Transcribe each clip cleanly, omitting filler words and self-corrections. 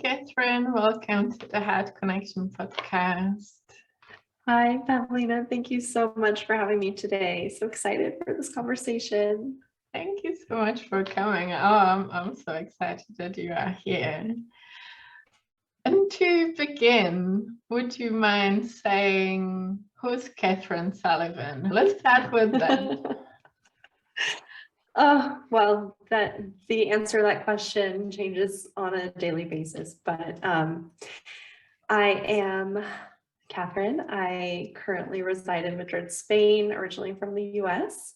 Kathryn. Welcome to the Heart Connection podcast. Hi, Pavlina. Thank you so much for having me today. So excited for this conversation. Thank you so much for coming. I'm so excited that you are here. And to begin, would you mind saying who's Kathryn Sullivan? Let's start with that. Well, the answer to that question changes on a daily basis, but I am Kathryn. I currently reside in Madrid, Spain, originally from the US,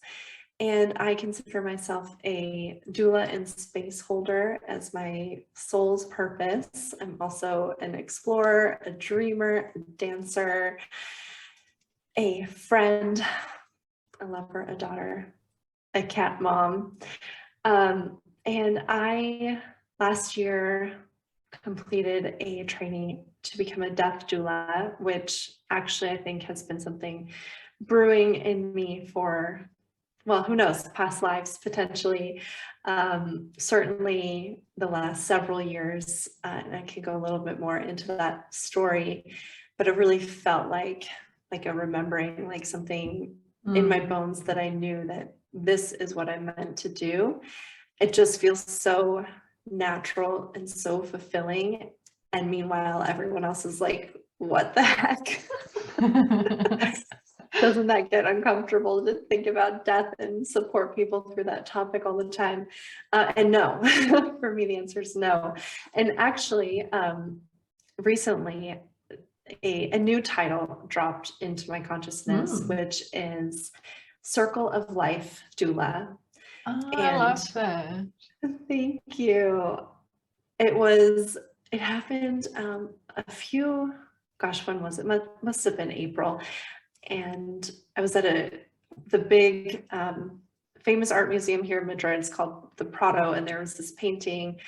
and I consider myself a doula and space holder as my soul's purpose. I'm also an explorer, a dreamer, a dancer, a friend, a lover, a daughter, a cat mom. And I last year completed a training to become a death doula, which actually I think has been something brewing in me for, well, who knows, past lives potentially. Certainly the last several years, and I could go a little bit more into that story, but it really felt like a remembering, like something in my bones that I knew that this is what I'm meant to do. It just feels so natural and so fulfilling. And meanwhile, everyone else is like, what the heck? Doesn't that get uncomfortable to think about death and support people through that topic all the time? And no, for me, the answer is no. And actually, recently, a new title dropped into my consciousness, which is Circle of Life Doula. Oh, I love that. Thank you. It happened when was it? Must have been April. And I was at the big famous art museum here in Madrid. It's called the Prado, and there was this painting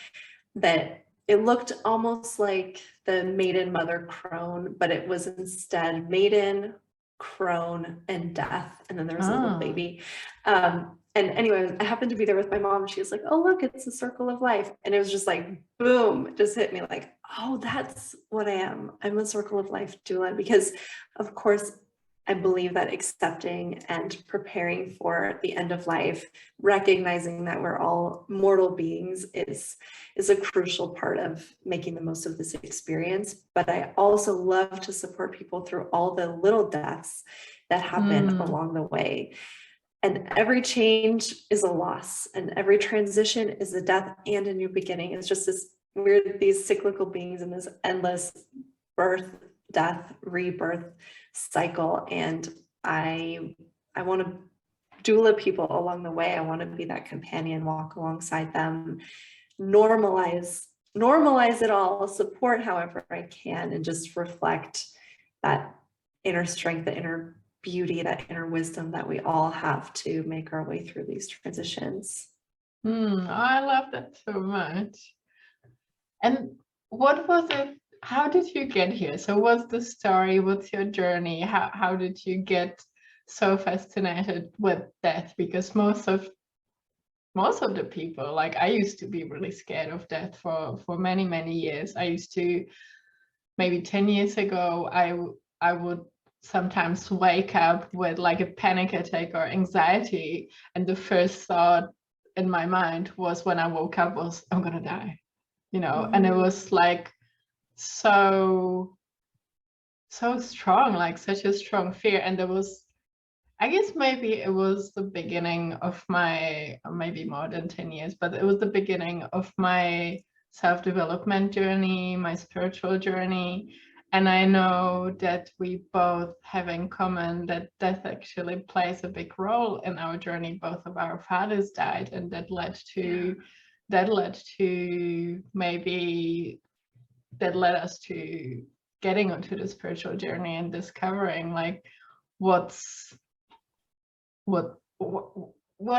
that it looked almost like the maiden, mother, crone, but it was instead maiden, crone, and death. And then there was a little baby. And anyway, I happened to be there with my mom. She was like, oh, look, it's a circle of life. And it was just like, boom, it just hit me like, oh, that's what I am. I'm a circle of life doula, because of course, I believe that accepting and preparing for the end of life, recognizing that we're all mortal beings is a crucial part of making the most of this experience. But I also love to support people through all the little deaths that happen along the way. And every change is a loss, and every transition is a death and a new beginning. It's just we're these cyclical beings in this endless birth, death, rebirth cycle. And I want to doula people along the way. I want to be that companion, walk alongside them, normalize it all, support however I can, and just reflect that inner strength, the inner beauty, that inner wisdom that we all have to make our way through these transitions. I love that so much. And what was it? How did you get here? So what's the story? What's your journey? How did you get so fascinated with death? Because most of the people, like I used to be really scared of death for many, many years. I used to, maybe 10 years ago, I would sometimes wake up with like a panic attack or anxiety, and the first thought in my mind was, when I woke up, was, I'm gonna die, and it was like so strong, like such a strong fear. And there was, I guess maybe it was the beginning of my, maybe more than 10 years, but it was the beginning of my self-development journey, my spiritual journey. And I know that we both have in common that death actually plays a big role in our journey. Both of our fathers died, and that led us to getting onto the spiritual journey and discovering like what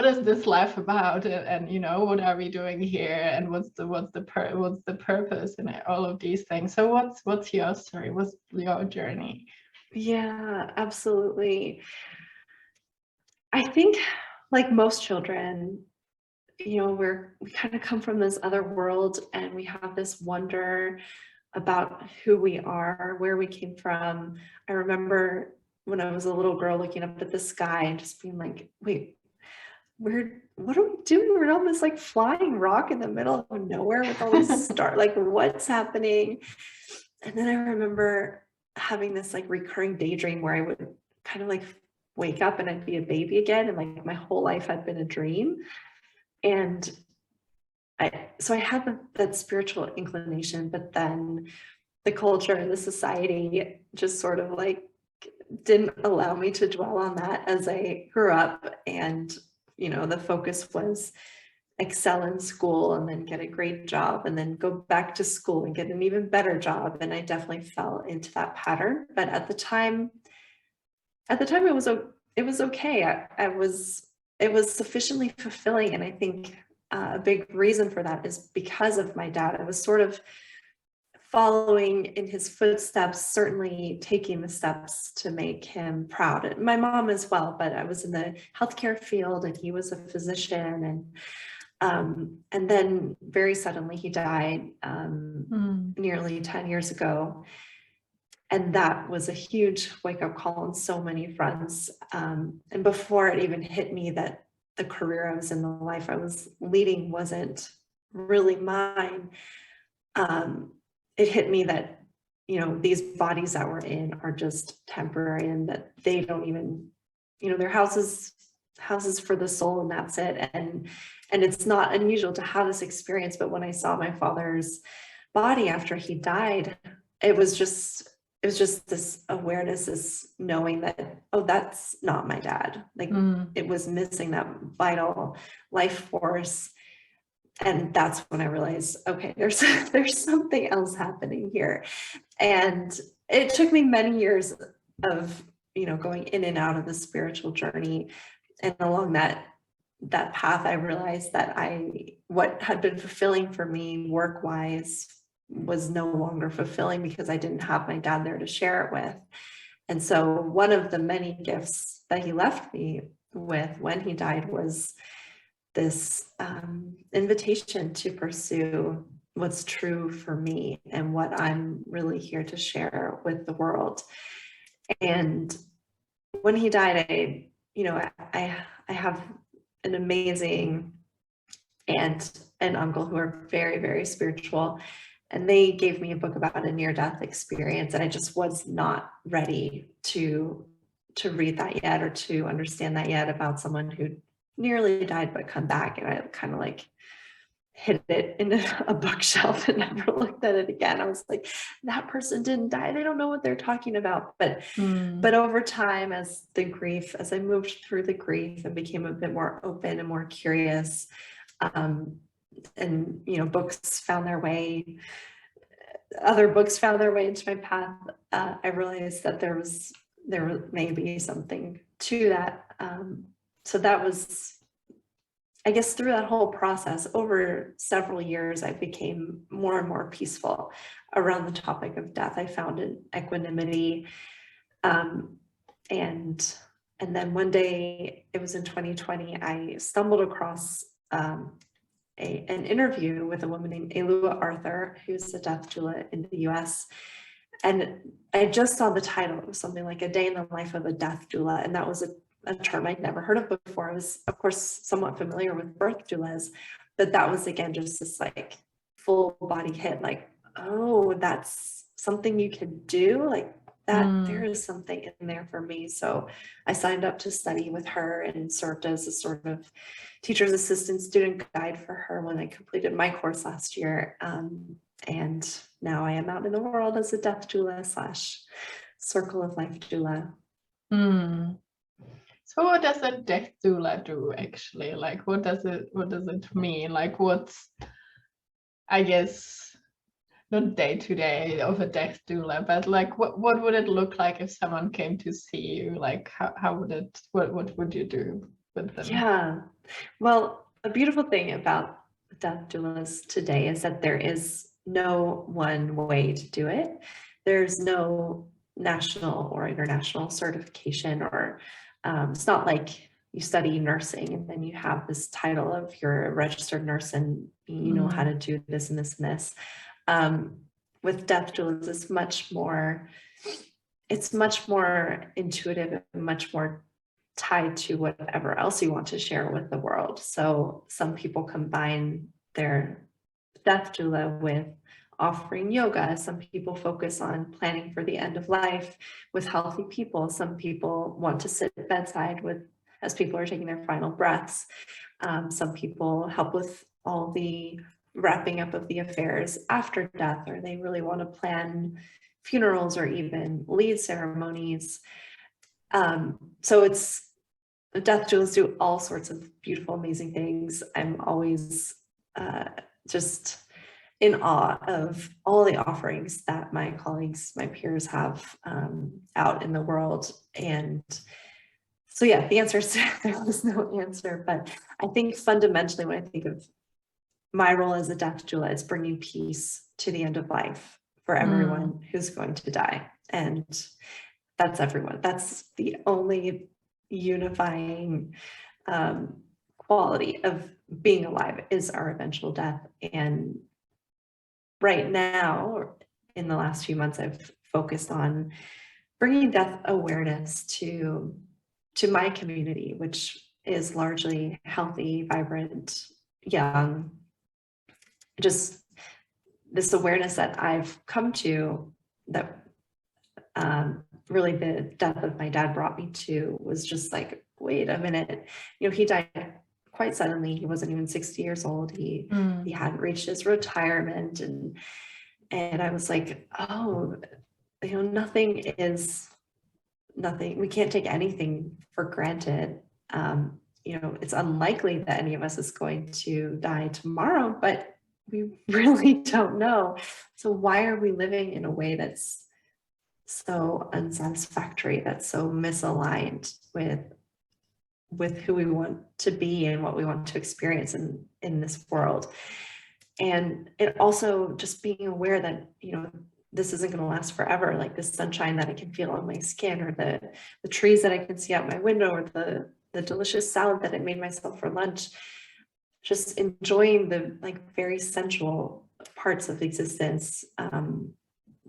is this life about, and what are we doing here, and what's the purpose in all of these things. So what's your story? What's your journey? Yeah, absolutely. I think, like most children, you know, we kind of come from this other world, and we have this wonder about who we are, where we came from. I remember when I was a little girl looking up at the sky and just being like, wait, what are we doing? We're on this like flying rock in the middle of nowhere with all these stars. Like, what's happening? And then I remember having this like recurring daydream where I would kind of like wake up and I'd be a baby again, and like my whole life had been a dream. And so I had that spiritual inclination, but then the culture, the society just sort of like didn't allow me to dwell on that as I grew up. And, you know, the focus was excel in school and then get a great job and then go back to school and get an even better job. And I definitely fell into that pattern. But at the time it was okay. It was sufficiently fulfilling. And I think a big reason for that is because of my dad. I was sort of following in his footsteps, certainly taking the steps to make him proud. My mom as well, but I was in the healthcare field and he was a physician. And then very suddenly he died nearly 10 years ago. And that was a huge wake-up call on so many fronts. And before it even hit me that the career I was in, the life I was leading wasn't really mine, it hit me that, you know, these bodies that we're in are just temporary, and that they don't even, you know, they're houses for the soul, and that's it. And it's not unusual to have this experience. But when I saw my father's body after he died, it was just this awareness, this knowing that, oh, that's not my dad. Like it was missing that vital life force. And that's when I realized, okay, there's something else happening here. And it took me many years of, you know, going in and out of the spiritual journey. And along that path, I realized that what had been fulfilling for me work-wise was no longer fulfilling because I didn't have my dad there to share it with. And so one of the many gifts that he left me with when he died was this invitation to pursue what's true for me and what I'm really here to share with the world. And when he died, I have an amazing aunt and uncle who are very, very spiritual. And they gave me a book about a near-death experience, and I just was not ready to read that yet, or to understand that yet, about someone who nearly died but come back. And I kind of like hid it in a bookshelf and never looked at it again. I was like, that person didn't die. They don't know what they're talking about. But over time, as I moved through the grief and became a bit more open and more curious, and, you know, other books found their way into my path, I realized that there may be something to that. So that was, I guess, through that whole process, over several years, I became more and more peaceful around the topic of death. I found an equanimity. And then one day, it was in 2020, I stumbled across an interview with a woman named Elua Arthur, who's a death doula in the US. And I just saw the title. It was something like A Day in the Life of a Death Doula. And that was a term I'd never heard of before. I was, of course, somewhat familiar with birth doulas, but that was, again, just this like full body hit, like, oh, that's something you could do, like that. There is something in there for me. So I signed up to study with her and served as a sort of teacher's assistant, student guide for her when I completed my course last year. And now I am out in the world as a death doula / circle of life doula. So what does a death doula do actually? Like, what does it mean? Like, what's, I guess, not day to day of a death doula, but like, what would it look like if someone came to see you? Like, how would it, what would you do with them? Yeah, well, a beautiful thing about death doulas today is that there is no one way to do it. There's no national or international certification, or it's not like you study nursing and then you have this title of you're a registered nurse and you know how to do this and this and this. With death doulas, it's much more intuitive and much more tied to whatever else you want to share with the world. So some people combine their death doula with offering yoga. Some people focus on planning for the end of life with healthy people. Some people want to sit bedside as people are taking their final breaths. Some people help with all the wrapping up of the affairs after death, or they really want to plan funerals or even lead ceremonies. So the death doulas do all sorts of beautiful, amazing things. I'm always just in awe of all the offerings that my colleagues, my peers have out in the world. And so, yeah, the answer is there was no answer, but I think fundamentally when I think of my role as a death doula, it's bringing peace to the end of life for everyone who's going to die. And that's everyone. That's the only unifying quality of being alive is our eventual death. And right now, in the last few months, I've focused on bringing death awareness to my community, which is largely healthy, vibrant, young. Just this awareness that I've come to, that really the death of my dad brought me to, was just like, wait a minute, you know, he died quite suddenly. He wasn't even 60 years old. He hadn't reached his retirement, and I was like, oh, you know, nothing. We can't take anything for granted. You know, it's unlikely that any of us is going to die tomorrow, but we really don't know. So why are we living in a way that's so unsatisfactory, that's so misaligned with who we want to be and what we want to experience in this world? And it also just being aware that, you know, this isn't going to last forever. Like the sunshine that I can feel on my skin, or the trees that I can see out my window, or the delicious salad that I made myself for lunch. Just enjoying the like very sensual parts of existence.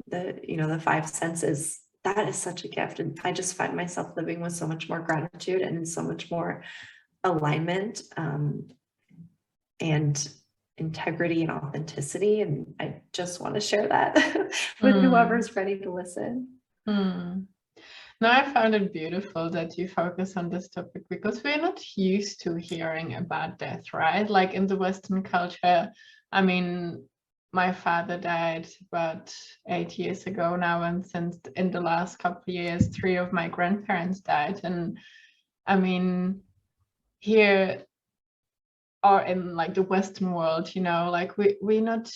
The five senses. That is such a gift, and I just find myself living with so much more gratitude and in so much more alignment and integrity and authenticity. And I just want to share that with whoever's ready to listen. No, I found it beautiful that you focus on this topic, because we're not used to hearing about death, right? Like in the Western culture, I mean, my father died about 8 years ago now, and since in the last couple of years, 3 of my grandparents died. And I mean, here or in like the Western world, you know, like we're not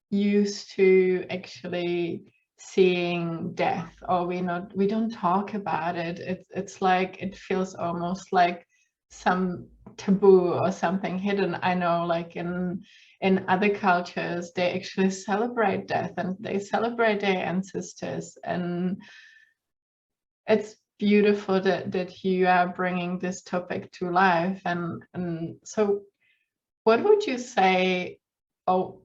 used to actually seeing death, or we don't talk about it. It's like it feels almost like some taboo or something hidden. I know, like in other cultures, they actually celebrate death and they celebrate their ancestors, and it's beautiful that you are bringing this topic to life. And so what would you say? Oh,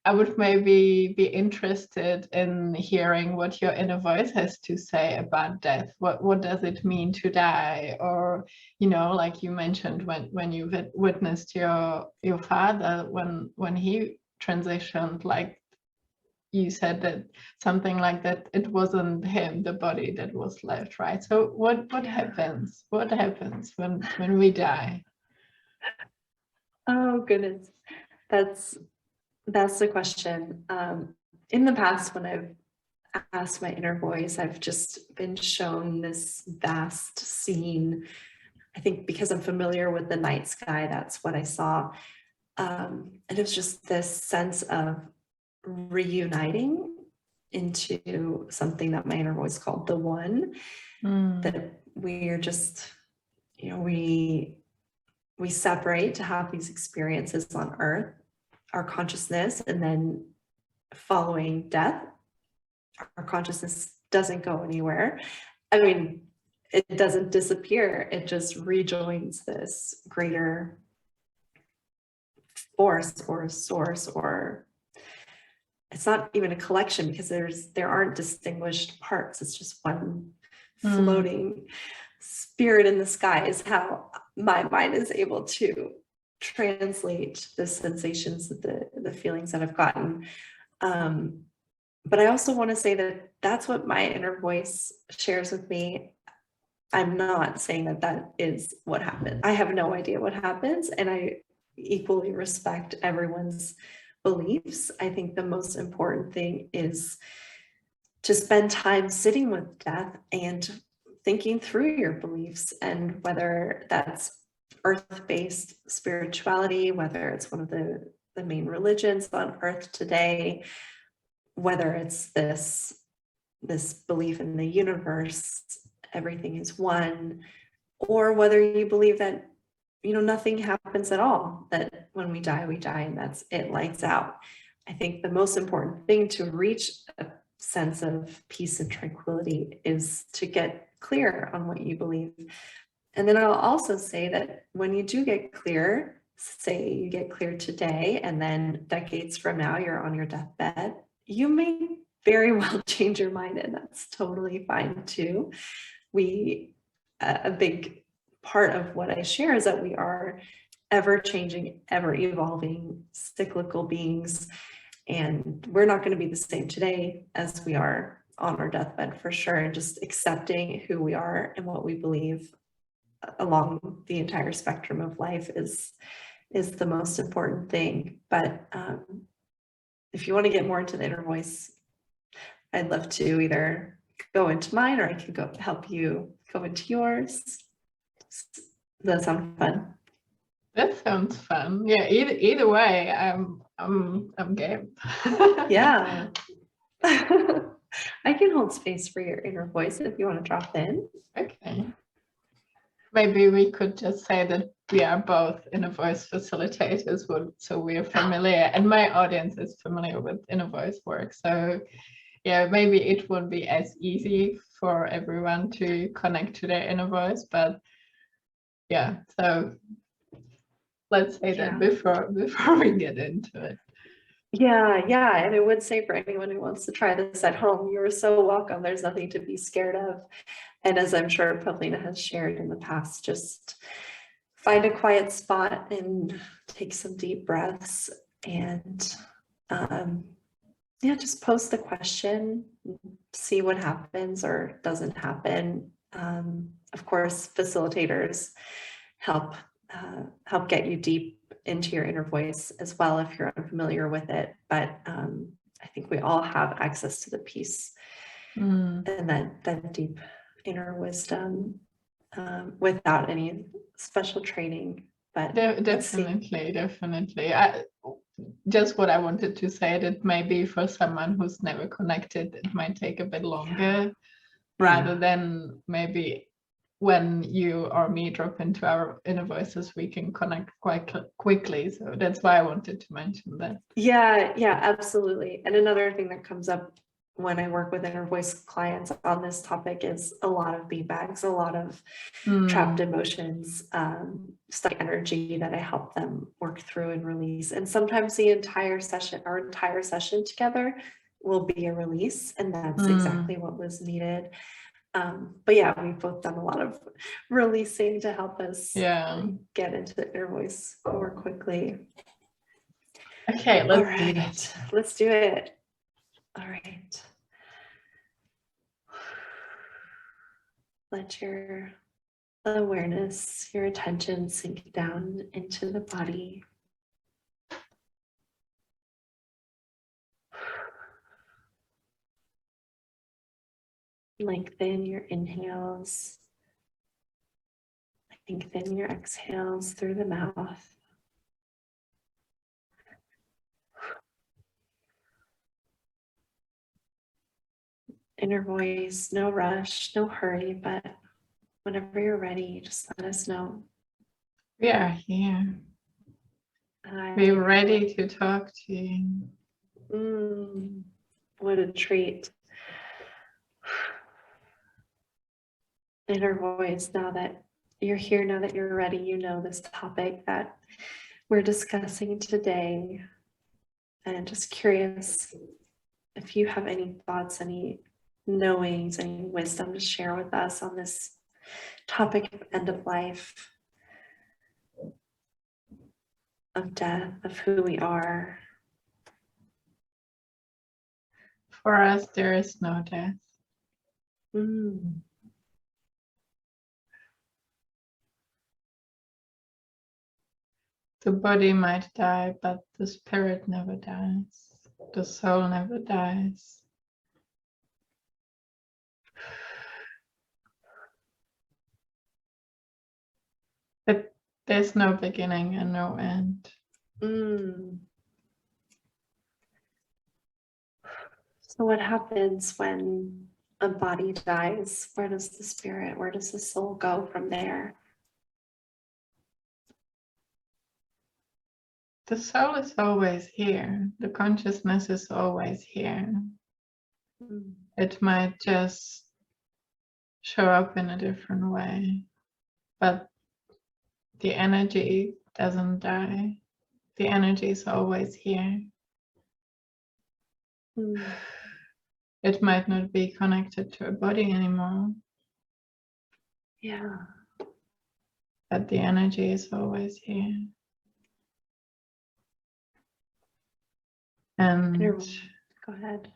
I would maybe be interested in hearing what your inner voice has to say about death. What does it mean to die? Or, you know, like you mentioned when you witnessed your father when he transitioned, like you said that something like that, it wasn't him, the body that was left, right? So what happens? What happens when we die? Oh goodness, that's the question. In the past, when I've asked my inner voice, I've just been shown this vast scene. I think because I'm familiar with the night sky, that's what I saw. And it was just this sense of reuniting into something that my inner voice called the one, that we are just, you know, we separate to have these experiences on earth, our consciousness, and then following death, our consciousness doesn't go anywhere. I mean, it doesn't disappear. It just rejoins this greater force or source, or it's not even a collection because there aren't distinguished parts. It's just one floating spirit in the sky is how my mind is able to translate the sensations, the feelings that I've gotten. But I also want to say that that's what my inner voice shares with me. I'm not saying that that is what happened. I have no idea what happens, and I equally respect everyone's beliefs. I think the most important thing is to spend time sitting with death and thinking through your beliefs, and whether that's earth-based spirituality, whether it's one of the main religions on earth today, whether it's this belief in the universe, everything is one, or whether you believe that, you know, nothing happens at all, that when we die, and that's it, lights out. I think the most important thing to reach a sense of peace and tranquility is to get clear on what you believe. And then I'll also say that when you do get clear, say you get clear today, and then decades from now, you're on your deathbed, you may very well change your mind, and that's totally fine too. A big part of what I share is that we are ever changing, ever evolving, cyclical beings, and we're not going to be the same today as we are on our deathbed, for sure. And just accepting who we are and what we believe along the entire spectrum of life is the most important thing. But if you want to get more into the inner voice, I'd love to either go into mine, or I can help you go into yours. Does that sound fun? That sounds fun. Yeah, either way, I'm game. Yeah. I can hold space for your inner voice if you want to drop in. Okay. Maybe we could just say that we are both inner voice facilitators, so we are familiar, and my audience is familiar with inner voice work. So yeah, maybe it won't be as easy for everyone to connect to their inner voice, but yeah, so let's say that before we get into it. Yeah, and I would say for anyone who wants to try this at home, you're so welcome. There's nothing to be scared of. And as I'm sure Pavlina has shared in the past, just find a quiet spot and take some deep breaths, and just pose the question, see what happens or doesn't happen. Of course, facilitators help get you deep into your inner voice as well if you're unfamiliar with it. But I think we all have access to the peace and that deep inner wisdom without any special training. But definitely. Just what I wanted to say, that maybe for someone who's never connected, it might take a bit longer, rather than maybe when you or me drop into our inner voices, we can connect quite quickly. So that's why I wanted to mention that. Yeah, absolutely. And another thing that comes up when I work with inner voice clients on this topic is a lot of beanbags, a lot of trapped emotions, stuck energy that I help them work through and release. And sometimes the entire session together will be a release, and that's exactly what was needed. But yeah, we've both done a lot of releasing to help us get into the inner voice more quickly. Okay, let's do it. All right. Let your awareness, your attention sink down into the body. Lengthen your inhales. Lengthen your exhales through the mouth. Inner voice, no rush, no hurry, but whenever you're ready, just let us know. We are here. We're ready to talk to you. What a treat. inner voice, now that you're here, now that you're ready, you know this topic that we're discussing today. And just curious if you have any thoughts, any knowings, any wisdom to share with us on this topic of end of life, of death, of who we are. For us, there is no death. The body might die, but the spirit never dies. The soul never dies. But there's no beginning and no end. So what happens when a body dies? Where does the spirit, where does the soul go from there? The soul is always here. The consciousness is always here. It might just show up in a different way, but the energy doesn't die. The energy is always here. It might not be connected to a body anymore. Yeah. But the energy is always here. And go ahead.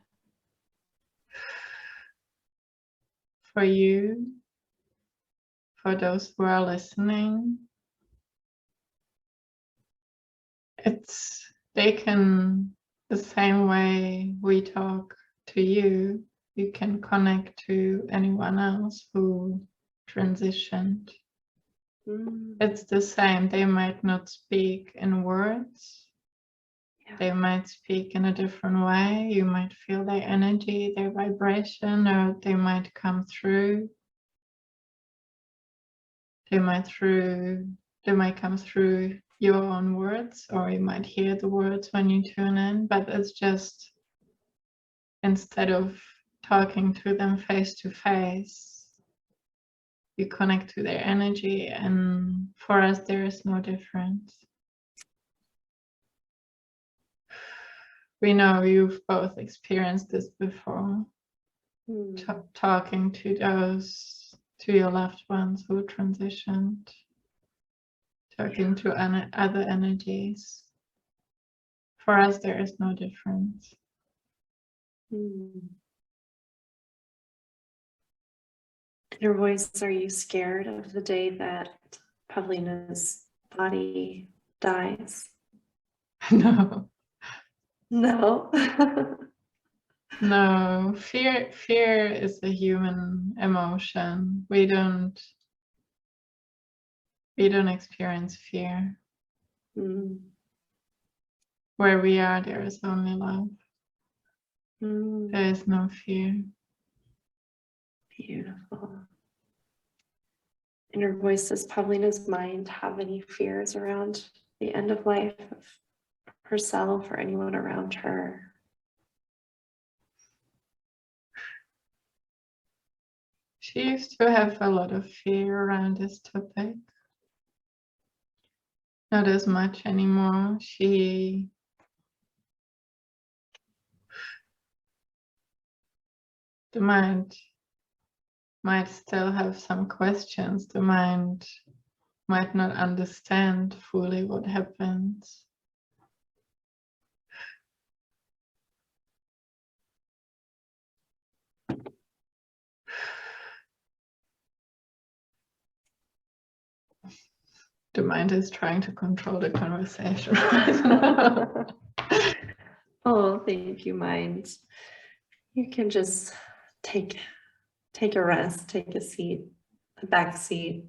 For you, for those who are listening, they can, the same way we talk to you, you can connect to anyone else who transitioned. It's the same. They might not speak in words. Yeah. They might speak in a different way. You might feel their energy, their vibration, or they might come through. They might come through your own words, or you might hear the words when you tune in, but it's just, instead of talking to them face to face, you connect to their energy, and for us there is no difference. We know you've both experienced this before, talking to your loved ones who transitioned, talking to other energies. For us there is no difference. Your voice, are you scared of the day that Pavlina's body dies? No. No. No, fear is a human emotion. We don't experience fear. Where we are, there is only love. There is no fear. Beautiful. In your voice, does Pavlina's mind have any fears around the end of life of herself or anyone around her? She used to have a lot of fear around this topic. Not as much anymore. The mind might still have some questions. The mind might not understand fully what happens. The mind is trying to control the conversation right now. Oh, thank you, mind. You can just take a rest, take a seat, a back seat.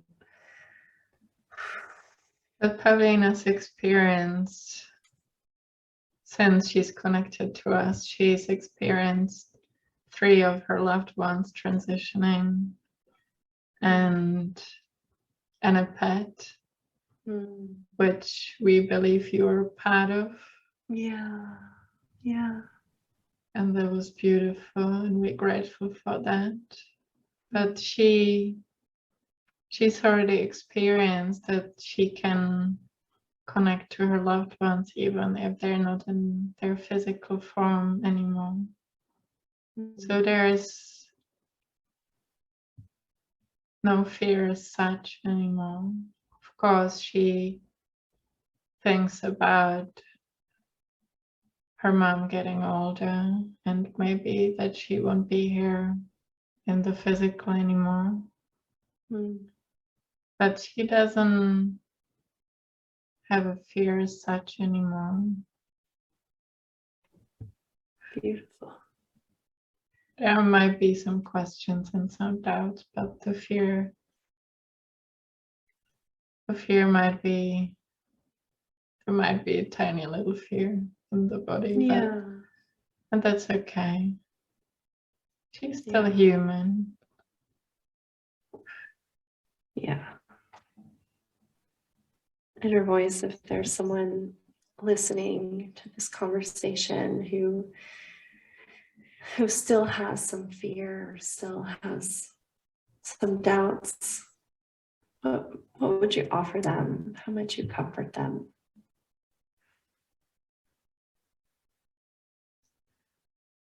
But Pavlina's experience, since she's connected to us, she's experienced 3 of her loved ones transitioning and a pet, which we believe you are part of. Yeah. And that was beautiful, and we're grateful for that. But she she's already experienced that she can connect to her loved ones even if they're not in their physical form anymore. So there's no fear as such anymore. Of course, she thinks about her mom getting older and maybe that she won't be here in the physical anymore. But she doesn't have a fear as such anymore. Beautiful. There might be some questions and some doubts, but the fear might be, there might be a tiny little fear in the body, Yeah. and that's okay. She's still Yeah. human. Yeah. In her voice, if there's someone listening to this conversation who still has some fear, or still has some doubts, what would you offer them? How might you comfort them?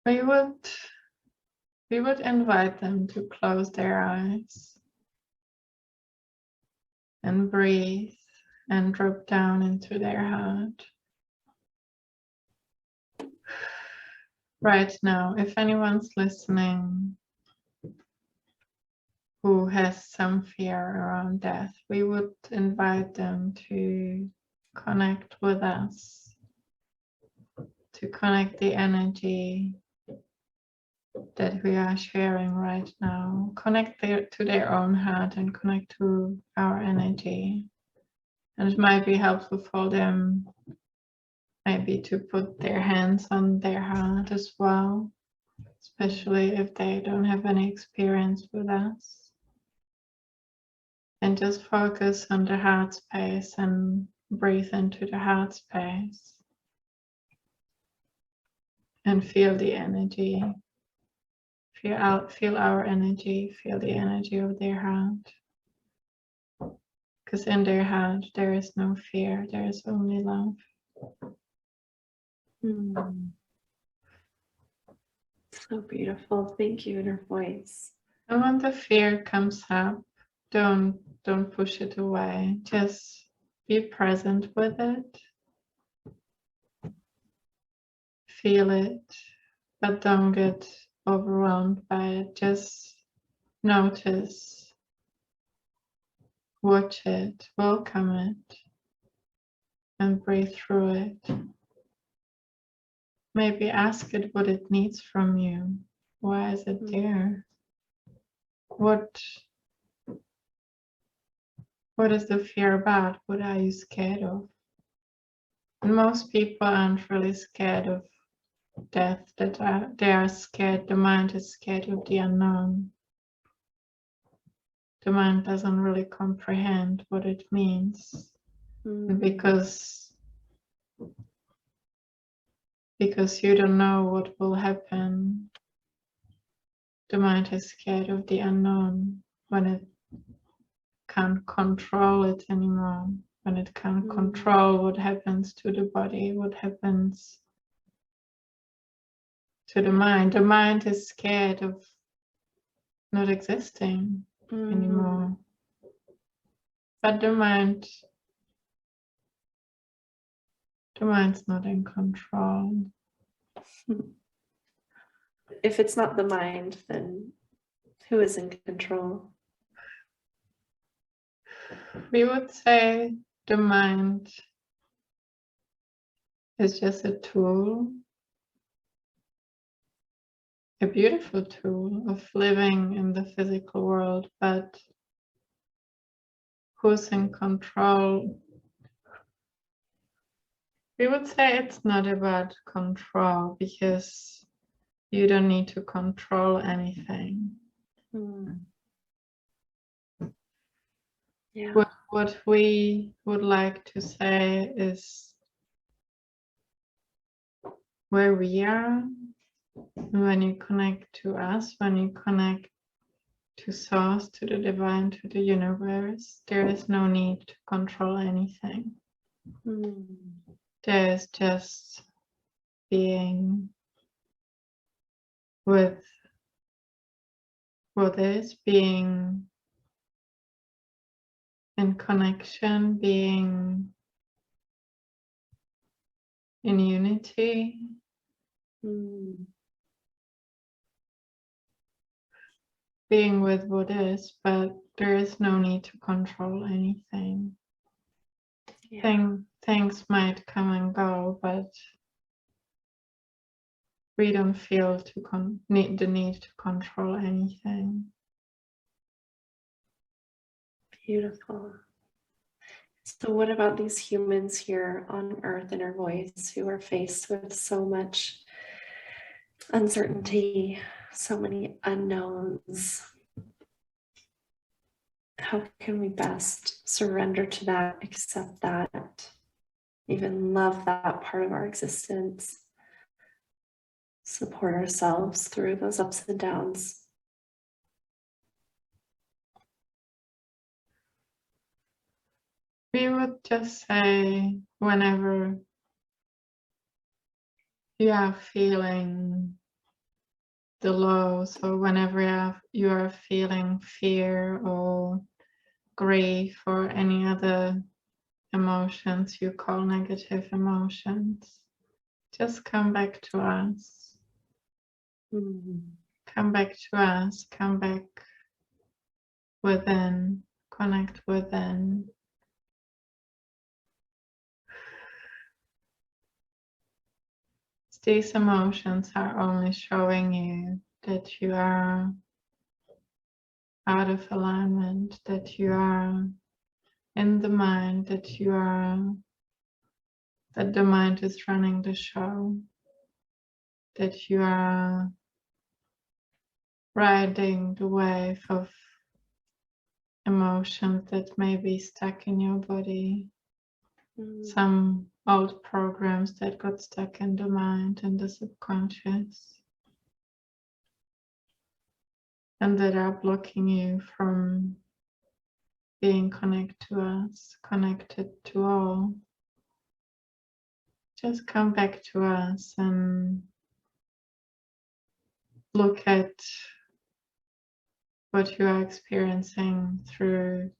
We would invite them to close their eyes and breathe and drop down into their heart. Right now, if anyone's listening who has some fear around death, we would invite them to connect with us, to connect the energy that we are sharing right now, connect to their own heart and connect to our energy. And it might be helpful for them maybe to put their hands on their heart as well, especially if they don't have any experience with us. And just focus on the heart space and breathe into the heart space. And feel the energy. Feel our energy, feel the energy of their heart. Because in their heart there is no fear, there is only love. So beautiful. Thank you, in her voice. And when the fear comes up, don't push it away. Just be present with it. Feel it, but don't get overwhelmed by it. Just notice, watch it, welcome it, and breathe through it. Maybe ask it what it needs from you. Why is it there? What is the fear about? What are you scared of? And most people aren't really scared of death. They are scared. The mind is scared of the unknown. The mind doesn't really comprehend what it means. Because you don't know what will happen. The mind is scared of the unknown when it can't control it anymore, when it can't control what happens to the body, what happens to the mind. The mind is scared of not existing anymore. But the mind's not in control. If it's not the mind, then who is in control? We would say the mind is just a tool, a beautiful tool of living in the physical world, but who's in control? We would say it's not about control, because you don't need to control anything. Yeah. What we would like to say is where we are, when you connect to us, when you connect to source, to the divine, to the universe. There is no need to control anything. There is just being with what is, being in connection, being in unity. Being with what is, but there is no need to control anything. Things might come and go, but we don't feel to need to control anything. Beautiful. So what about these humans here on Earth, Inner Voice, who are faced with so much uncertainty, so many unknowns? How can we best surrender to that, accept that, even love that part of our existence, support ourselves through those ups and downs? We would just say, whenever you are feeling the lows, or whenever you are feeling fear or grief or any other emotions you call negative emotions, just come back to us. Come back to us, come back within, connect within. These emotions are only showing you that you are out of alignment, that you are in the mind, that the mind is running the show, that you are riding the wave of emotions that may be stuck in your body. Some old programs that got stuck in the mind and the subconscious, and that are blocking you from being connected to us, connected to all. Just come back to us and look at what you are experiencing through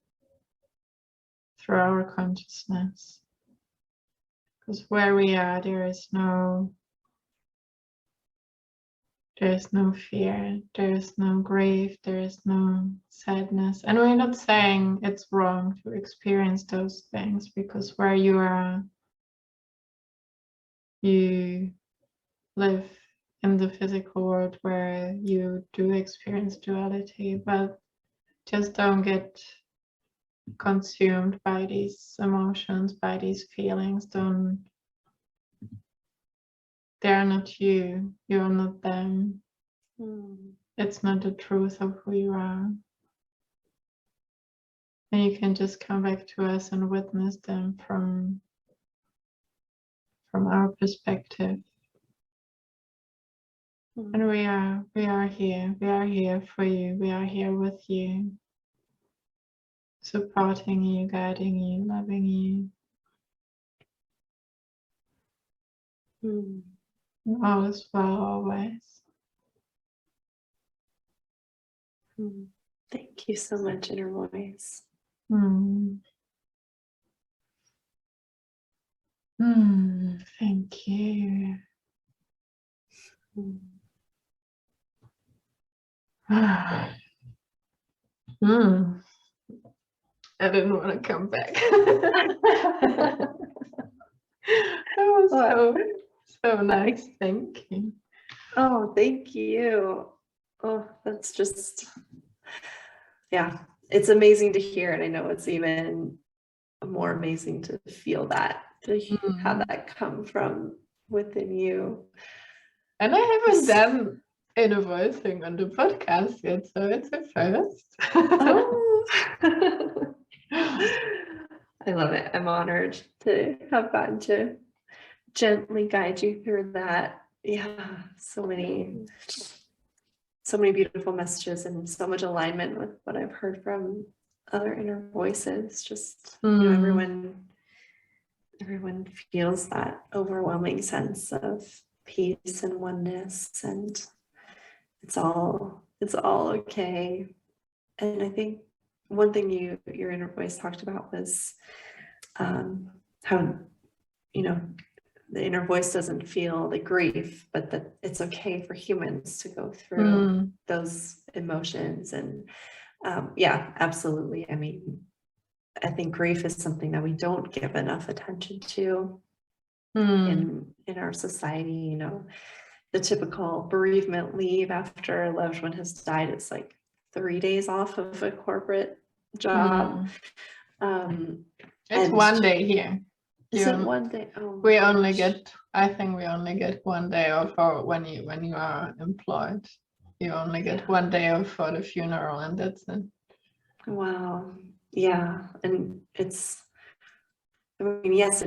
our consciousness. Because where we are, there is no fear, there is no grief, there is no sadness. And we're not saying it's wrong to experience those things, because where you are, you live in the physical world where you do experience duality, but just don't get consumed by these emotions, by these feelings. They're not you, you're not them. It's not the truth of who you are. And you can just come back to us and witness them from our perspective. And we are here for you, we are here with you, supporting you, guiding you, loving you. All is well always. Thank you so much, Inner Voice. Thank you. I didn't want to come back. That was so nice. Thank you. Oh, thank you. Oh, that's just, yeah, it's amazing to hear. And I know it's even more amazing to feel that, to have that come from within you. And I haven't done inner voicing on the podcast yet, so it's a first. Oh. I love it. I'm honored to have gotten to gently guide you through that. Yeah, so many so many beautiful messages and so much alignment with what I've heard from other inner voices. Just, you know, everyone feels that overwhelming sense of peace and oneness, and it's all okay. And I think one thing your inner voice talked about was how, you know, the inner voice doesn't feel the grief, but that it's okay for humans to go through those emotions. And yeah, absolutely. I mean, I think grief is something that we don't give enough attention to in our society. You know, the typical bereavement leave after a loved one has died, it's like 3 days off of a corporate job. It's 1 day here. Is it 1 day? Oh, we only get, I think we only get 1 day off for when you are employed. You only get 1 day off for the funeral, and that's it. Wow. Yeah. And it's, I mean, yes,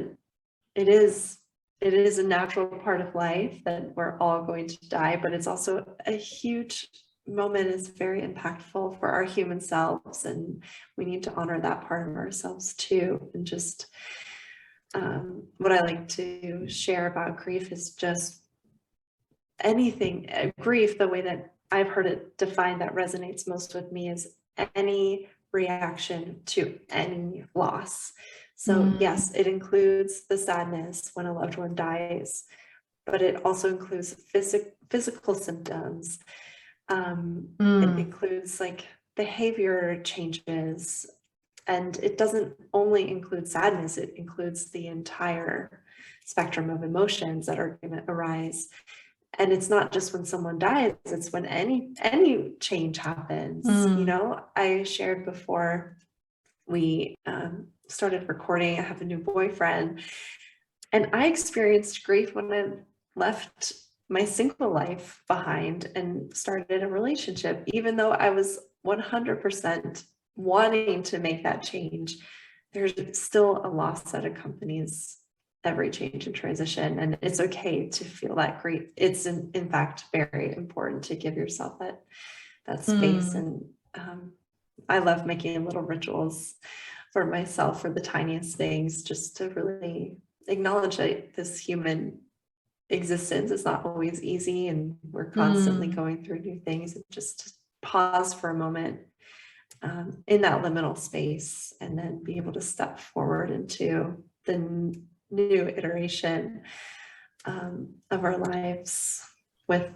it is a natural part of life that we're all going to die, but it's also a huge moment. It's very impactful for our human selves, and we need to honor that part of ourselves too. And just what I like to share about grief is just anything, grief, the way that I've heard it defined that resonates most with me is any reaction to any loss. So yes, it includes the sadness when a loved one dies, but it also includes physical symptoms. It includes like behavior changes, and it doesn't only include sadness, it includes the entire spectrum of emotions that are going to arise. And it's not just when someone dies, it's when any change happens. You know, I shared before we started recording, I have a new boyfriend, and I experienced grief when I left my single life behind and started a relationship. Even though I was 100% wanting to make that change, there's still a loss that accompanies every change and transition, and it's okay to feel that grief. It's in fact very important to give yourself that space. And I love making little rituals for myself for the tiniest things, just to really acknowledge that this human existence is not always easy, and we're constantly going through new things, and just to pause for a moment in that liminal space, and then be able to step forward into the new iteration of our lives with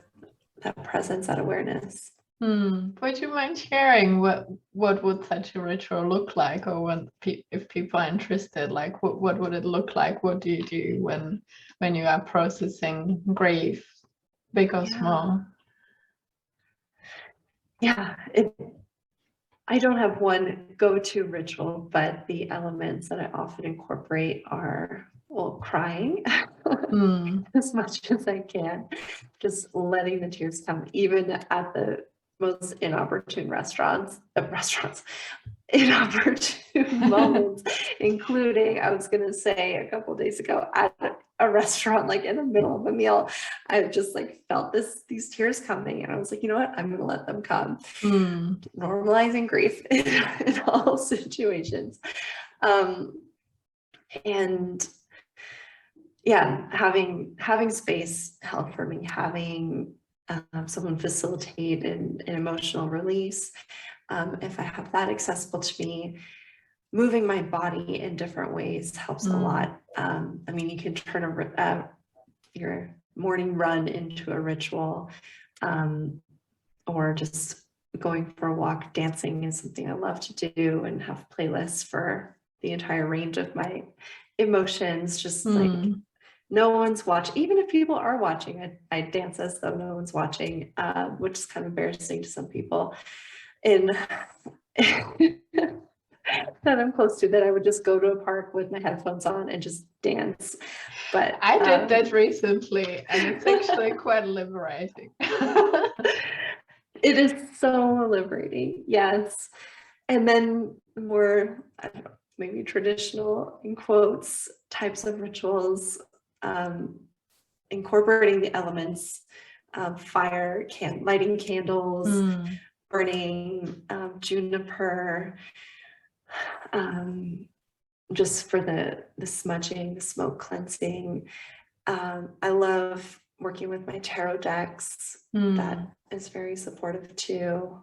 that presence, that awareness. Would you mind sharing what would such a ritual look like, or if people are interested, like what would it look like? What do you do when you are processing grief, big or small? Yeah, I don't have one go-to ritual, but the elements that I often incorporate are, well, crying as much as I can, just letting the tears come, even at the most inopportune inopportune moments, including, I was going to say a couple of days ago at a restaurant, like in the middle of a meal, I just like felt these tears coming, and I was like, you know what, I'm going to let them come. Normalizing grief in all situations. And yeah, having space helped for me, having someone facilitate an emotional release. If I have that accessible to me, moving my body in different ways helps a lot. I mean, you can turn your morning run into a ritual, or just going for a walk. Dancing is something I love to do, and have playlists for the entire range of my emotions, just like no one's watching. Even if people are watching, I dance as though no one's watching, which is kind of embarrassing to some people that I'm close to, that I would just go to a park with my headphones on and just dance. But I did that recently, and it's actually quite liberating. It is so liberating, yes. And then more, I don't know, maybe traditional, in quotes, types of rituals, incorporating the elements. lighting candles, Mm. burning juniper, just for the smudging, the smoke cleansing. I love working with my tarot decks. That is very supportive too.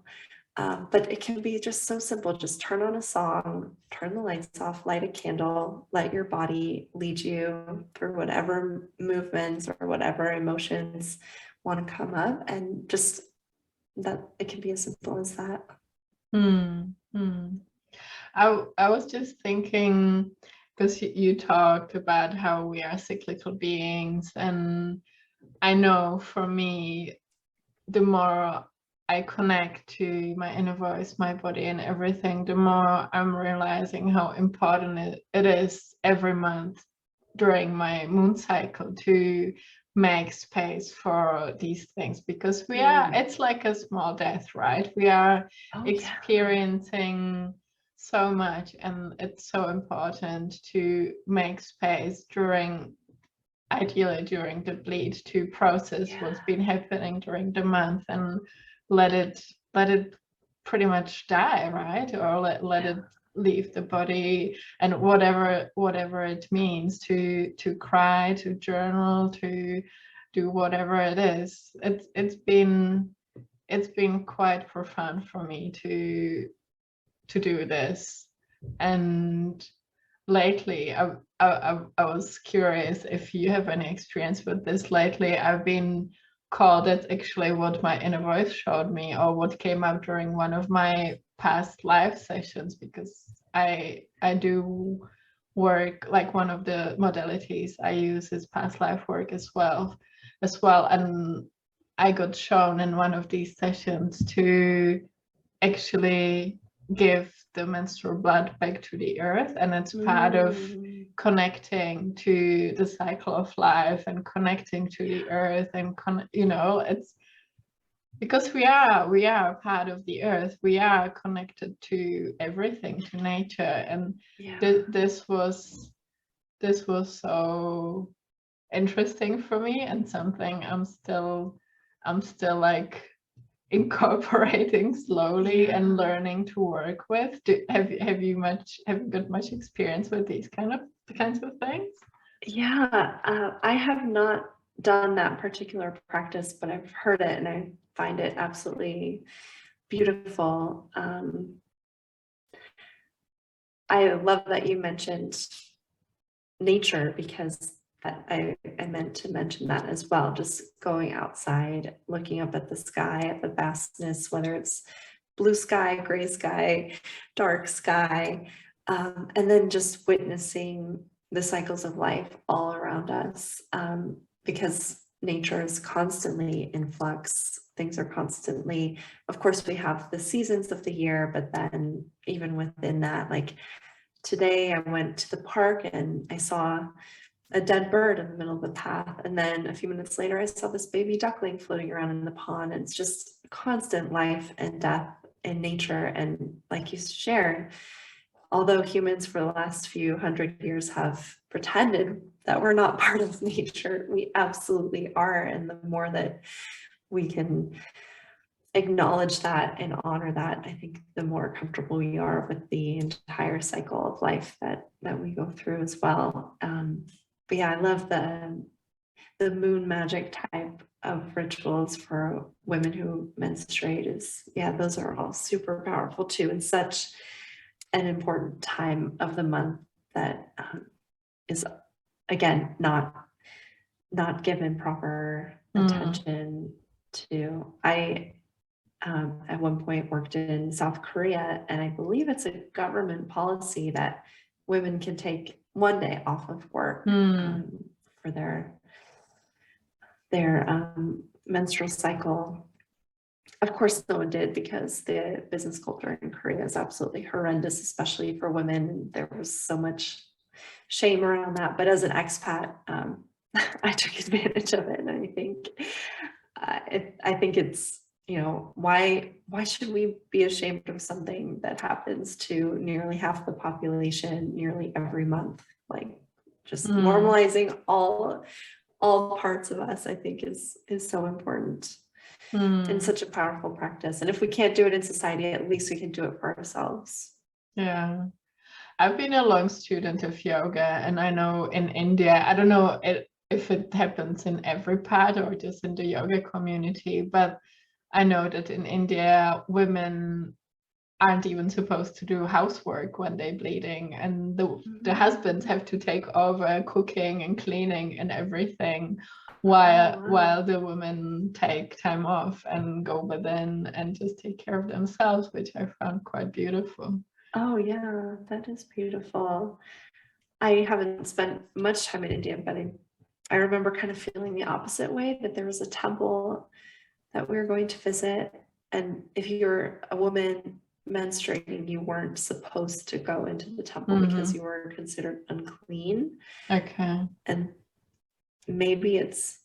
But it can be just so simple. Just turn on a song, turn the lights off, light a candle, let your body lead you through whatever movements or whatever emotions want to come up, and just that it can be as simple as that. I was just thinking, because you talked about how we are cyclical beings, and I know for me, the more I connect to my inner voice, my body, and everything, the more I'm realizing how important it is every month during my moon cycle to make space for these things, because it's like a small death, right? We are experiencing so much, and it's so important to make space ideally during the bleed, to process what's been happening during the month and let it pretty much die, right? Or let it leave the body, and whatever it means to cry, to journal, to do whatever it is. It's been quite profound for me to do this. And lately, I was curious if you have any experience with this. Lately, I've been called, that's actually what my inner voice showed me, or what came up during one of my past live sessions, because I do work, like one of the modalities I use is past life work as well. And I got shown in one of these sessions to actually give the menstrual blood back to the earth, and it's part of connecting to the cycle of life and connecting to the earth, and it's because we are part of the earth, we are connected to everything, to nature. And this was so interesting for me, and something I'm still like incorporating slowly and learning to work with. Have you got much experience with these kinds of things? I have not done that particular practice, but I've heard it and I find it absolutely beautiful. I love that you mentioned nature, because I meant to mention that as well. Just going outside, looking up at the sky, at the vastness, whether it's blue sky, gray sky, dark sky, and then just witnessing the cycles of life all around us, because nature is constantly in flux. Things are constantly, of course, we have the seasons of the year, but then even within that, like today I went to the park and I saw a dead bird in the middle of the path. And then a few minutes later, I saw this baby duckling floating around in the pond. And it's just constant life and death in nature. And like you shared, although humans for the last few hundred years have pretended that we're not part of nature, we absolutely are. And the more that we can acknowledge that and honor that, I think the more comfortable we are with the entire cycle of life that we go through as well. But I love the moon magic type of rituals for women who menstruate. Those are all super powerful too, and such an important time of the month that is, again, not given proper attention to. I at one point worked in South Korea, and I believe it's a government policy that women can take one day off of work for their menstrual cycle. Of course, no one did, because the business culture in Korea is absolutely horrendous, especially for women. There was so much shame around that. But as an expat, I took advantage of it, and I think it's, why should we be ashamed of something that happens to nearly half the population nearly every month? Like, just normalizing all all parts of us, I think is so important and such a powerful practice. And if we can't do it in society, at least we can do it for ourselves. Yeah. I've been a long student of yoga, and I know in India, I don't know if it happens in every part or just in the yoga community, but I know that in India, women aren't even supposed to do housework when they're bleeding, and the husbands have to take over cooking and cleaning and everything, while the women take time off and go within and just take care of themselves, which I found quite beautiful. Oh yeah, that is beautiful. I haven't spent much time in India, but I remember kind of feeling the opposite way, that there was a temple that we were going to visit, and if you're a woman menstruating, you weren't supposed to go into the temple because you were considered unclean. Okay. And maybe it's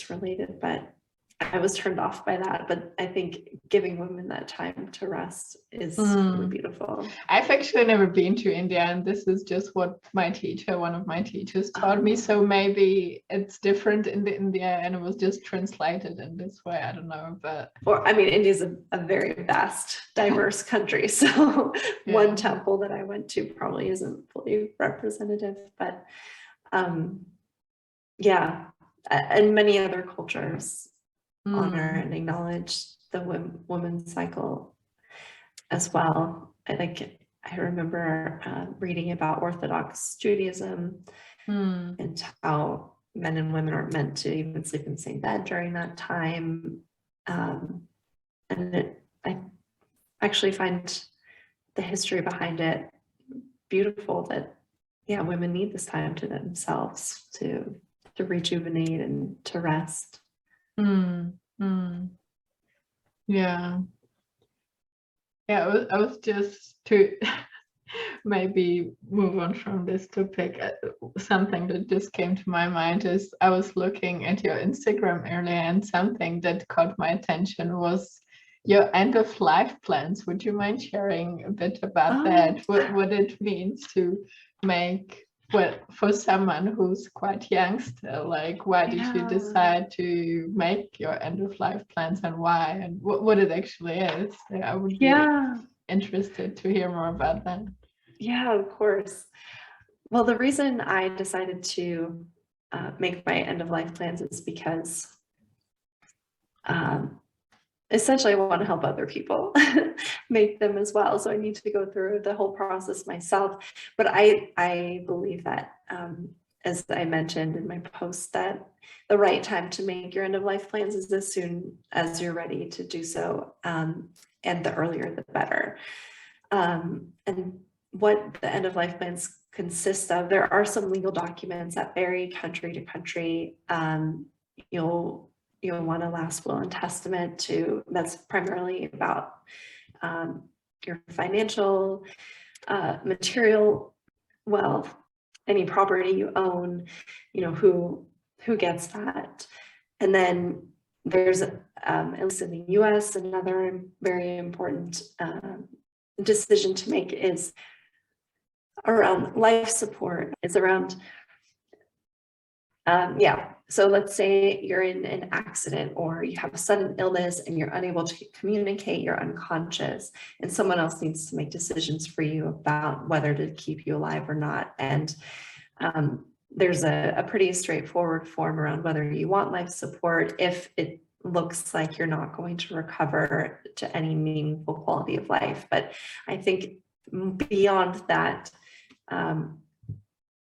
related, but I was turned off by that. But I think giving women that time to rest is really beautiful. I've actually never been to India, and this is just what one of my teachers taught me. So maybe it's different in India, and it was just translated in this way. I don't know, but India's a very vast, diverse country. So one temple that I went to probably isn't fully representative, but yeah, and many other cultures honor and acknowledge the women's cycle as well. I remember reading about Orthodox Judaism and how men and women aren't meant to even sleep in the same bed during that time. I actually find the history behind it beautiful, that women need this time to themselves to rejuvenate and to rest. Yeah. I was just to maybe move on from this topic. Something that just came to my mind is I was looking at your Instagram earlier, and something that caught my attention was your end of life plans. Would you mind sharing a bit about that? What it means to make, well, for someone who's quite young still, like, why did you decide to make your end of life plans, and why, and what it actually is? I would be interested to hear more about that. Yeah, of course. Well, the reason I decided to make my end of life plans is because essentially I want to help other people make them as well. So I need to go through the whole process myself. But I believe that, as I mentioned in my post, that the right time to make your end of life plans is as soon as you're ready to do so. And the earlier, the better. And what the end of life plans consist of, there are some legal documents that vary country to country. You'll want a last will and testament that's primarily about your financial, material wealth, any property you own, who gets that. And then there's, at least in the US, another very important decision to make is around life support. It's around, so let's say you're in an accident or you have a sudden illness and you're unable to communicate, you're unconscious, and someone else needs to make decisions for you about whether to keep you alive or not. And there's a pretty straightforward form around whether you want life support if it looks like you're not going to recover to any meaningful quality of life. But I think beyond that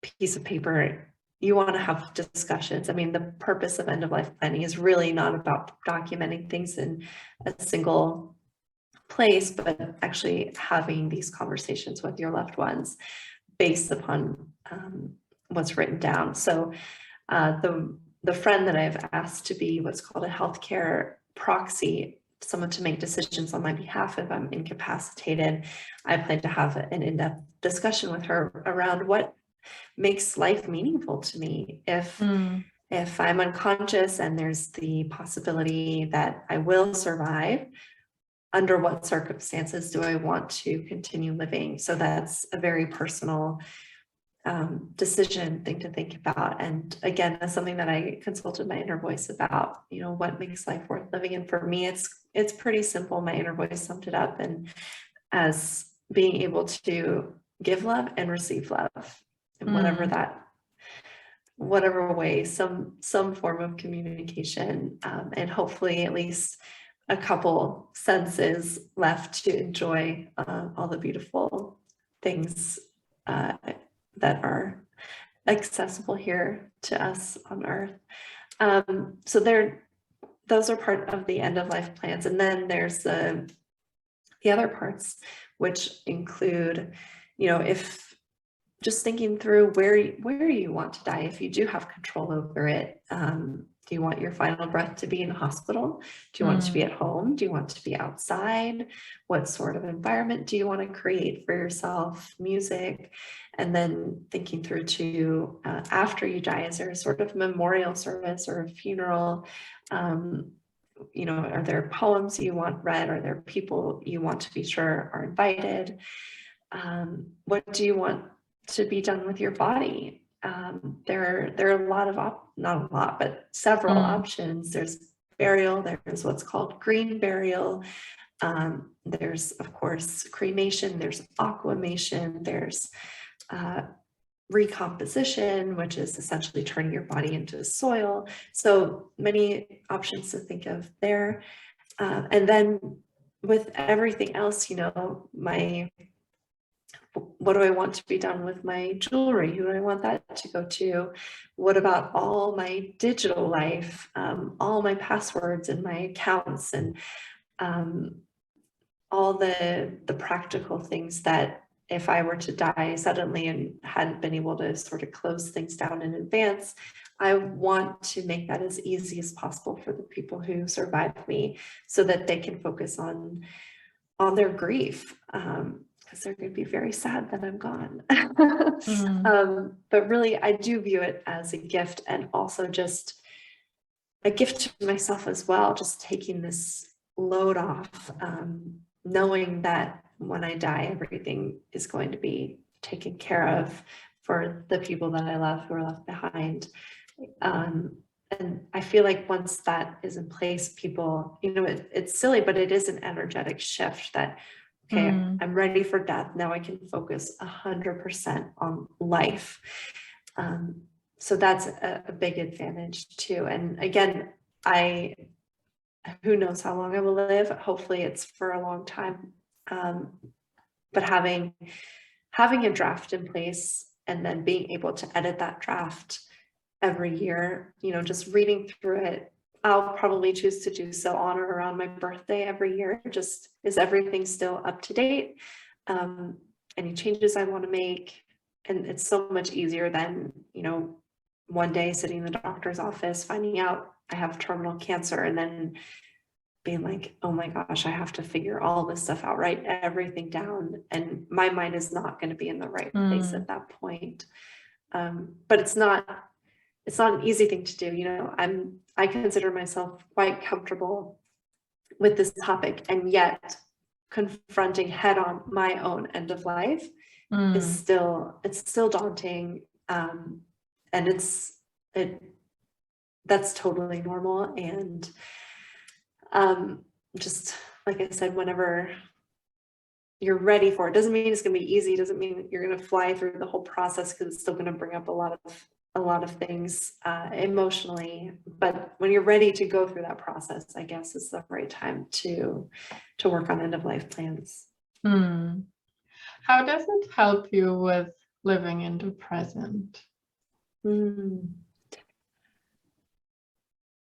piece of paper, you want to have discussions. I mean, the purpose of end of life planning is really not about documenting things in a single place, but actually having these conversations with your loved ones based upon what's written down. So the friend that I've asked to be what's called a healthcare proxy, someone to make decisions on my behalf if I'm incapacitated, I plan to have an in-depth discussion with her around what makes life meaningful to me. If I'm unconscious and there's the possibility that I will survive, under what circumstances do I want to continue living? So that's a very personal decision thing to think about. And again, that's something that I consulted my inner voice about, what makes life worth living. And for me, it's pretty simple. My inner voice summed it up and as being able to give love and receive love in whatever way, some form of communication, and hopefully at least a couple senses left to enjoy all the beautiful things that are accessible here to us on Earth. So those are part of the end of life plans. And then there's the other parts, which include, if just thinking through where you want to die, if you do have control over it. Do you want your final breath to be in a hospital? Do you want it to be at home? Do you want it to be outside? What sort of environment do you want to create for yourself? Music. And then thinking through to after you die, is there a sort of memorial service or a funeral? Are there poems you want read? Are there people you want to be sure are invited? What do you want to be done with your body? There are a lot of not a lot, but several options. There's burial, there's what's called green burial. There's of course cremation, there's aquamation, there's recomposition, which is essentially turning your body into soil. So many options to think of there. And then with everything else, what do I want to be done with my jewelry? Who do I want that to go to? What about all my digital life, all my passwords and my accounts, and all the practical things that if I were to die suddenly and hadn't been able to sort of close things down in advance, I want to make that as easy as possible for the people who survived me so that they can focus on their grief. Because they're going to be very sad that I'm gone. But really, I do view it as a gift, and also just a gift to myself as well, just taking this load off, knowing that when I die, everything is going to be taken care of for the people that I love who are left behind. And I feel like once that is in place, people, it's silly, but it is an energetic shift that, okay, I'm ready for death. Now I can focus 100% on life. So that's a big advantage too. And again, who knows how long I will live? Hopefully it's for a long time. But having a draft in place and then being able to edit that draft every year, just reading through it. I'll probably choose to do so on or around my birthday every year. Just, is everything still up to date? Any changes I want to make? And it's so much easier than, one day sitting in the doctor's office, finding out I have terminal cancer, and then being like, oh my gosh, I have to figure all this stuff out, write everything down. And my mind is not going to be in the right place at that point. But it's not an easy thing to do. I consider myself quite comfortable with this topic, and yet confronting head on my own end of life is still daunting. And that's totally normal. And just like I said, whenever you're ready for it, doesn't mean it's going to be easy, doesn't mean you're going to fly through the whole process, because it's still going to bring up a lot of things emotionally. But when you're ready to go through that process, I guess is the right time to work on end of life plans. How does it help you with living in the present?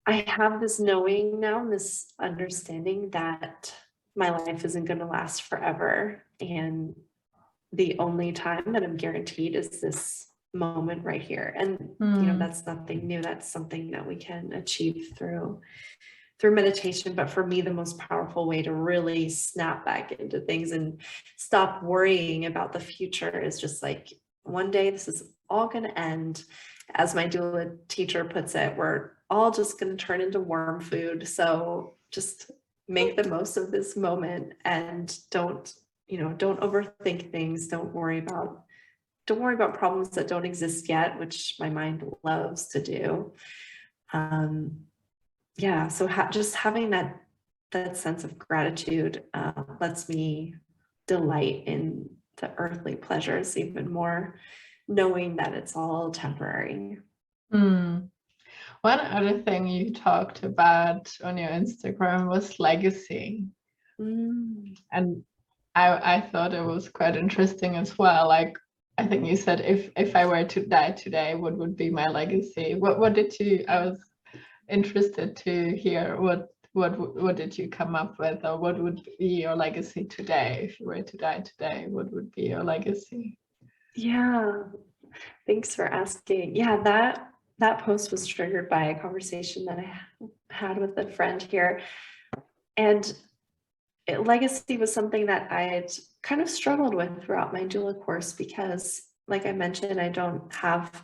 I have this knowing now, this understanding that my life isn't going to last forever, and the only time that I'm guaranteed is this moment right here. And that's nothing new. That's something that we can achieve through meditation. But for me, the most powerful way to really snap back into things and stop worrying about the future is just like, one day this is all going to end. As my doula teacher puts it, we're all just going to turn into worm food. So just make the most of this moment, and don't overthink things. Don't worry about don't worry about problems that don't exist yet, which my mind loves to do. Yeah, so just having that sense of gratitude lets me delight in the earthly pleasures even more, knowing that it's all temporary. Mm. One other thing you talked about on your Instagram was legacy. And I thought it was quite interesting as well. Like, I think you said, if I were to die today, what would be my legacy? What did you, I was interested to hear what did you come up with, or what would be your legacy today? If you were to die today, what would be your legacy? Yeah, thanks for asking. Yeah, that post was triggered by a conversation that I had with a friend here. And legacy was something that I had kind of struggled with throughout my doula course because, like I mentioned, I don't have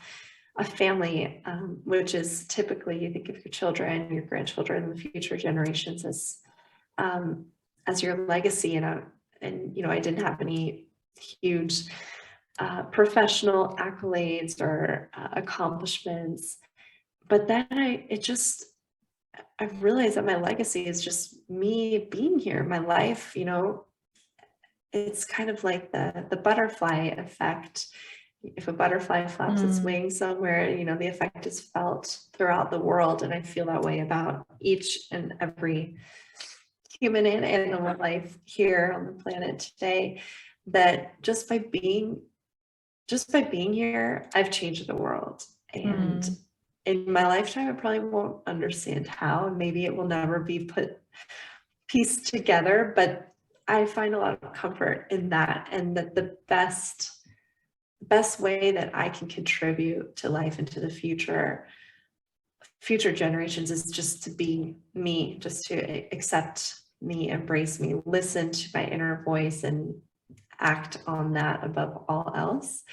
a family, which is typically, you think of your children, your grandchildren, and the future generations as your legacy. And you know, I didn't have any huge professional accolades or accomplishments, but then I've realized that my legacy is just me being here, my life. You know, it's kind of like the butterfly effect. If a butterfly flaps its wings somewhere, you know, the effect is felt throughout the world. And I feel that way about each and every human and animal life here on the planet today, that just by being here, I've changed the world. And in my lifetime, I probably won't understand how, and maybe it will never be pieced together, but I find a lot of comfort in that, and that the best way that I can contribute to life and to the future generations is just to be me, just to accept me, embrace me, listen to my inner voice, and act on that above all else.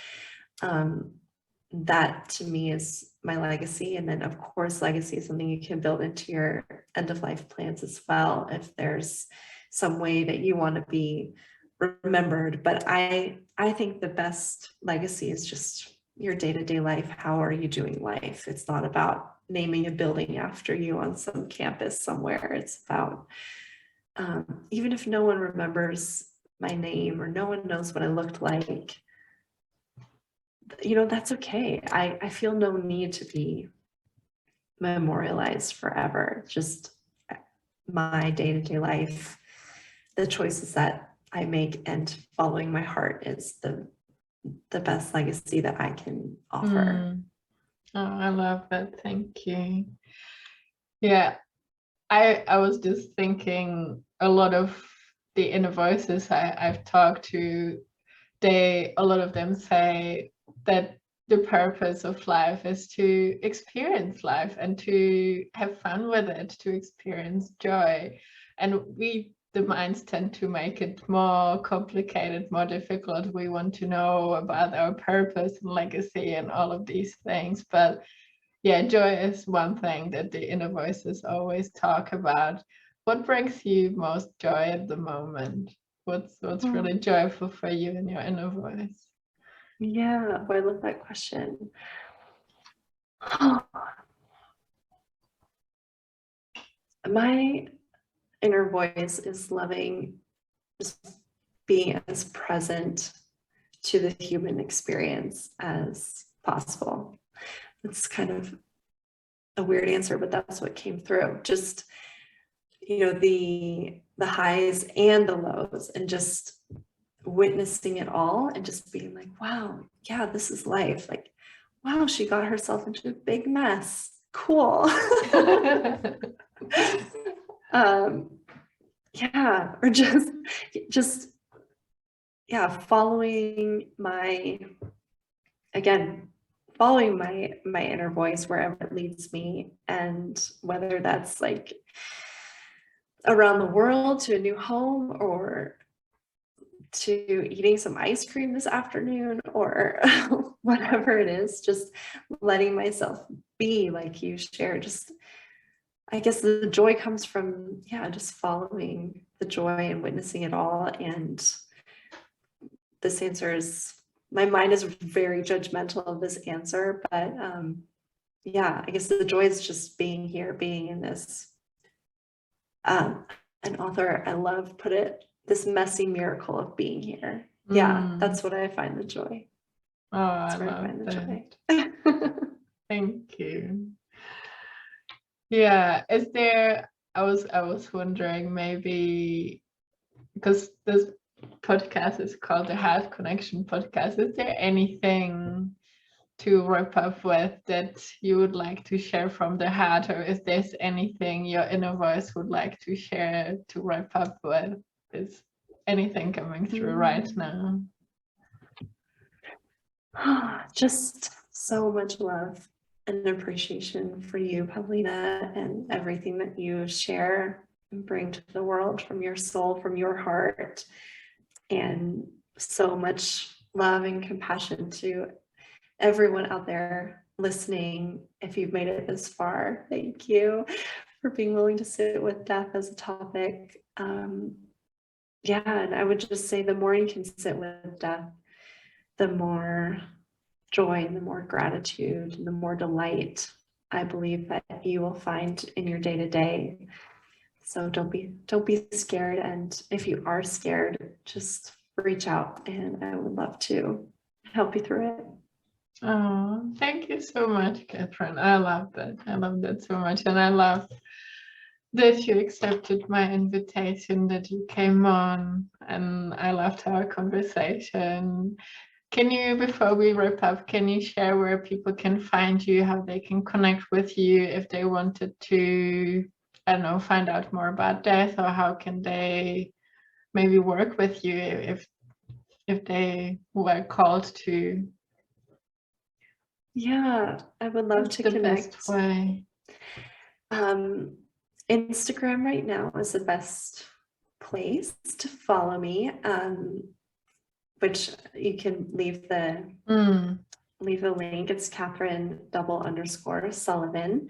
That to me is my legacy. And then of course, legacy is something you can build into your end of life plans as well, if there's some way that you want to be remembered. But I think the best legacy is just your day-to-day life. How are you doing life? It's not about naming a building after you on some campus somewhere. It's about, even if no one remembers my name or no one knows what I looked like, you know, that's okay. I feel no need to be memorialized forever. Just my day-to-day life, the choices that I make, and following my heart is the best legacy that I can offer. Oh, I love that. Thank you. Yeah, I was just thinking, a lot of the inner voices I've talked to, a lot of them say that the purpose of life is to experience life and to have fun with it, to experience joy. And the minds tend to make it more complicated, more difficult. We want to know about our purpose and legacy and all of these things. But yeah, joy is one thing that the inner voices always talk about. What brings you most joy at the moment? What's really joyful for you in your inner voice? Yeah, I love that question. My inner voice is loving just being as present to the human experience as possible. It's kind of a weird answer, but that's what came through. Just, you know, the highs and the lows, and just witnessing it all and just being like, wow, yeah, this is life. Like, wow, she got herself into a big mess. Cool. Yeah, or just yeah, following my inner voice wherever it leads me, and whether that's like around the world to a new home, or to eating some ice cream this afternoon, or whatever it is, just letting myself be, like you shared. Just, I guess the joy comes from, yeah, just following the joy and witnessing it all. And this answer is my mind is very judgmental of this answer, but yeah, I guess the joy is just being here, being in this. An author I love put it, this messy miracle of being here. Yeah, that's what I find the joy. Oh, I love that. Thank you. Yeah, is there, I was wondering, maybe because this podcast is called the Heart Connection Podcast, is there anything to wrap up with that you would like to share from the heart, or is there anything your inner voice would like to share to wrap up with? Is anything coming through right now? Just so much love and appreciation for you, Pavlina, and everything that you share and bring to the world from your soul, from your heart, and so much love and compassion to everyone out there listening. If you've made it this far, thank you for being willing to sit with death as a topic. Yeah, and I would just say the more you can sit with death, the more joy and the more gratitude and the more delight I believe that you will find in your day-to-day. So don't be scared, and if you are scared, just reach out and I would love to help you through it. Oh, thank you so much, Kathryn. I love that. I love that so much, and I love that you accepted my invitation, that you came on, and I loved our conversation. Can you, before we wrap up, can you share where people can find you, how they can connect with you if they wanted to, I don't know, find out more about death, or how can they maybe work with you if they were called to? Yeah, I would love to connect. Best way. Instagram right now is the best place to follow me, which you can leave the link. It's Kathryn _Sullivan.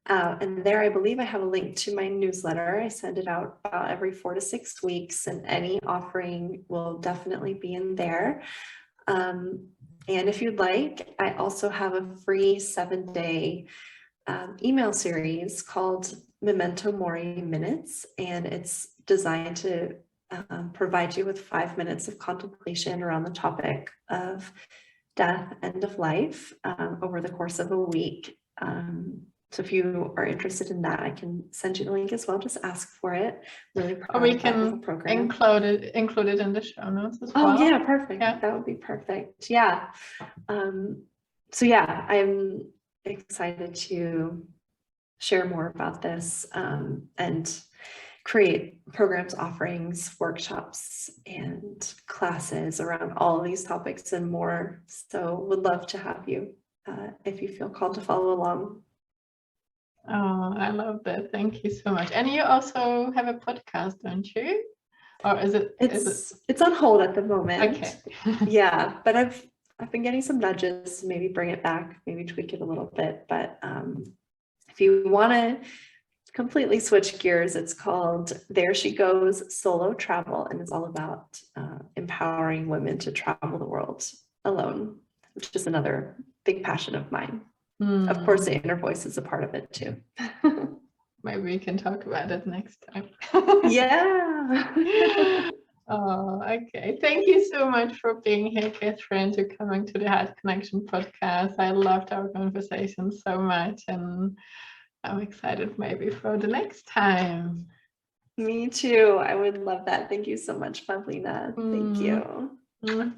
And there, I believe I have a link to my newsletter. I send it out about every 4 to 6 weeks, and any offering will definitely be in there. And if you'd like, I also have a free 7-day email series called Memento Mori Minutes, and it's designed to provide you with 5 minutes of contemplation around the topic of death, end of life, over the course of a week. So if you are interested in that, I can send you the link as well. Just ask for it. Really proud or we of that can little program. include it in the show notes as well. Oh yeah, perfect. Yeah. That would be perfect. Yeah. So yeah, I'm excited to share more about this and create programs, offerings, workshops, and classes around all of these topics and more. So would love to have you if you feel called to follow along. Oh, I love that. Thank you so much. And you also have a podcast, don't you? Or is it? It's on hold at the moment. Okay. Yeah, but I've been getting some nudges, maybe bring it back, maybe tweak it a little bit. But if you want to completely switch gears, it's called There She Goes Solo Travel, and it's all about empowering women to travel the world alone, which is another big passion of mine. Of course, the inner voice is a part of it too. Maybe we can talk about it next time. Yeah. Oh, okay. Thank you so much for being here, Kathryn, to coming to the Heart Connection podcast. I loved our conversation so much, and I'm excited maybe for the next time. Me too. I would love that. Thank you so much, Pavlina. Thank you.